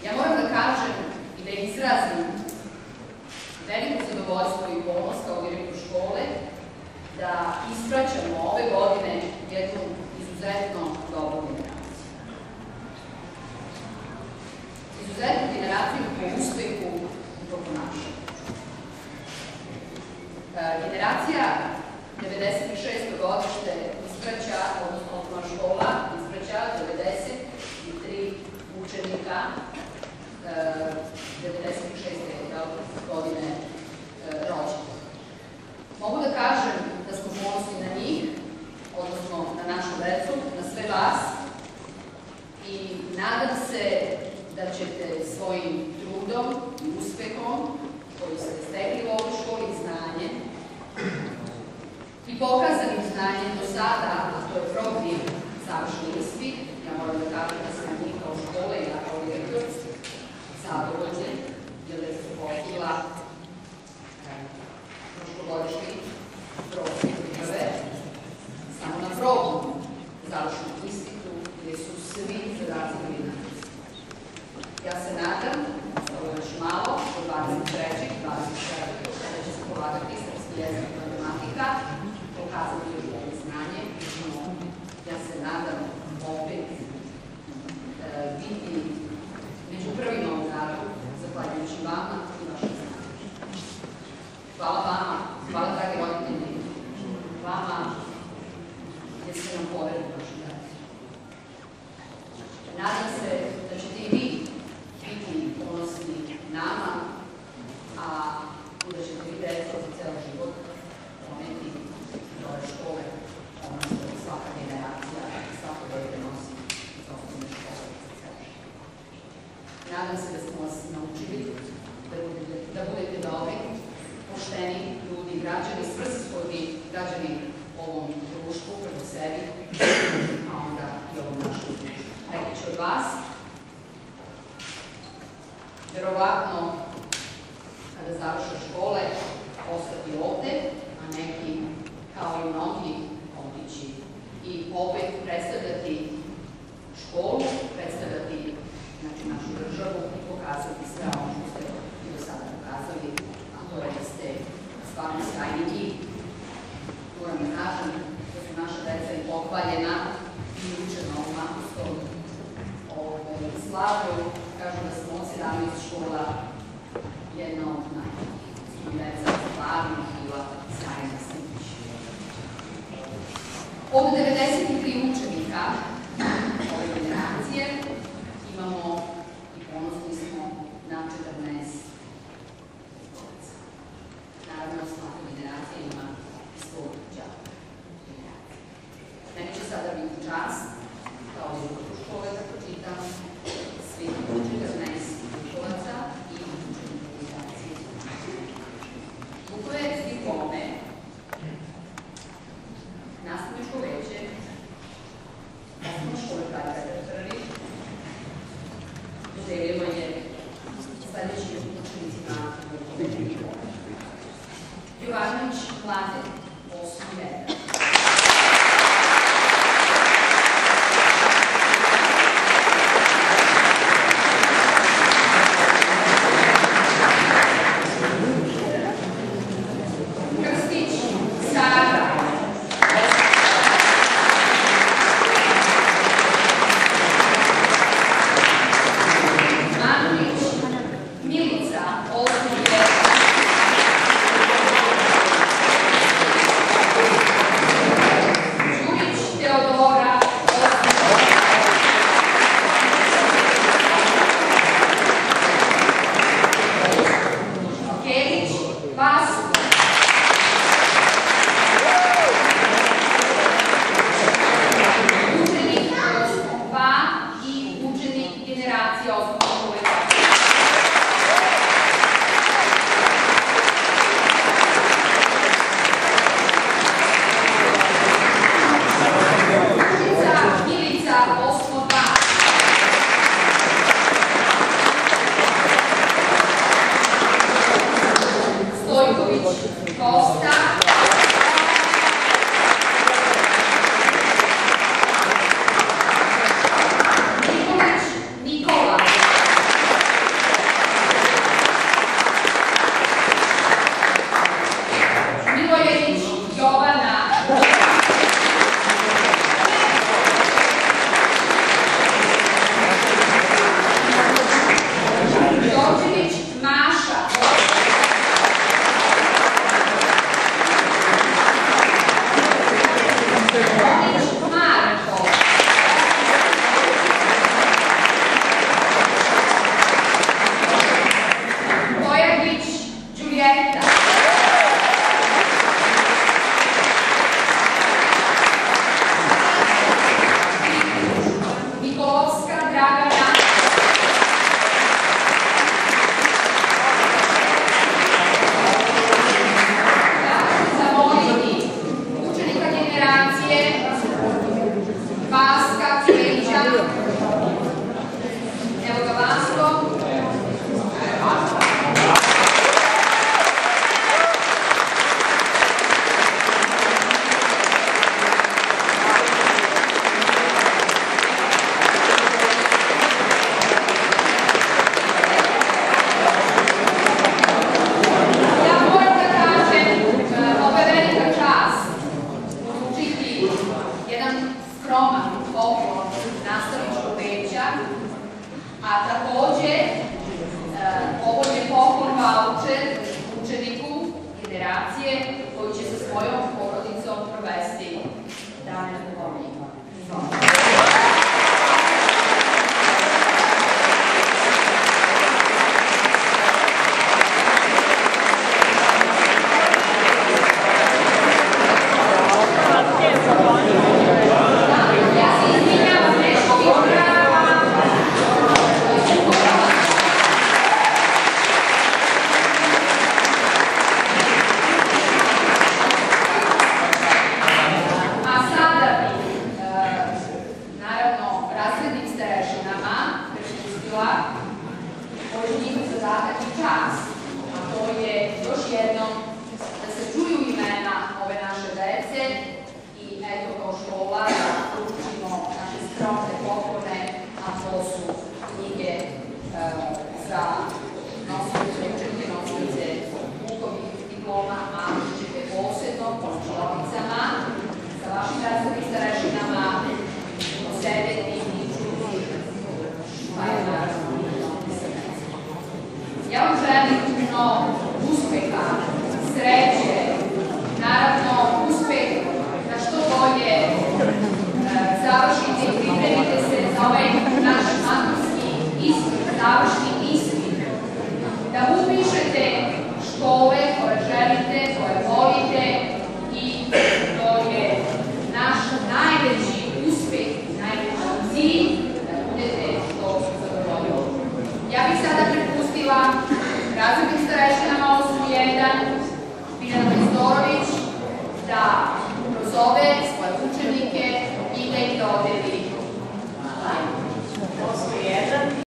Ja moram da kažem i da izrazim veliko zadovoljstvo i ponos kao direktor škole da ispraćamo ove godine jednu izuzetno dobru generaciju. Izuzetnu generaciju po uspehu i po ponašanju. Generacija 96. godište ispraća, odnosno osnovna škola, ispraća 93 učenika 96. godine rođena. Mogu da kažem da smo ponosni na njih, odnosno na našu decu, na sve vas i nadam se da ćete svojim trudom i uspehom koji ste stekli u ovoj školi, znanje i pokazanim znanjem do sada, a to je protiv završni ispit, ja moram da kažem da sam njih kao škole i ja kao direktor zadovoljne, jer da se postigla prošlogodišnji prosjek prve, samo na probnom završnom ispitu, gde su svi zadaci bili napisani. Ja se nadam, ovo je još malo, do 23. 24. kada će se polagati srpski jezik i matematika, pokazati još bolje znanje. Ja se nadam opet biti među prvima u narodu, zahvaljujući vama i vašem znanju. Hvala vama, hvala dragi roditelji, vama jer ste nam poverili vašu decu. Nadam se da ćete i vi biti ponosni nama, a da ćete vi deca za ceo život poneti do ove škole, ono što svaka generacija i svako dete nosi iz osnovne škole za ceo život. Nadam se da smo vas naučili da budete dobri, pošteni ljudi, građani, svrsishodni građani ovom društvu, prvo sebi, a onda i ovom našem društvu. Neki će od vas verovatno kada završe škole ostati ovde, a neki kao i mnogi otići i opet predstavljati školu, predstavljati našu državu i pokazati sve ono što ste i do sada pokazali, a to je da ste stvarno sjajni i moram da kažem da su naša deca i pohvaljena i učena u maturskom slavu. Kažu da smo od 17 škola jedna od najboljih. Deca stvarno bila sjajna sličić. Od 93 učenika ove generacije imamo i ponosni smo na 14 školaca. Naravno, svaka generacija ima i svog đaka. Meni će sada biti čast, kao direktor škole, da pročitam svih 14 školaca i učenika generacije. Bukve diplome nastavničko veće A takođe, ovo je poklon vaučer učeniku generacije koji će sa svojom porodicom provesti dane duhovnika. Ja vam želim puno uspeha, sreće, naravno uspeh da što bolje završite i pripremite se za ovaj naš maturski ispit, završni ispit, da upišete škole koje želite, koje volite i to je naš najveći uspeh, najveći cilj da budete što zadovoljni. Ja bih sada prepustila razrednih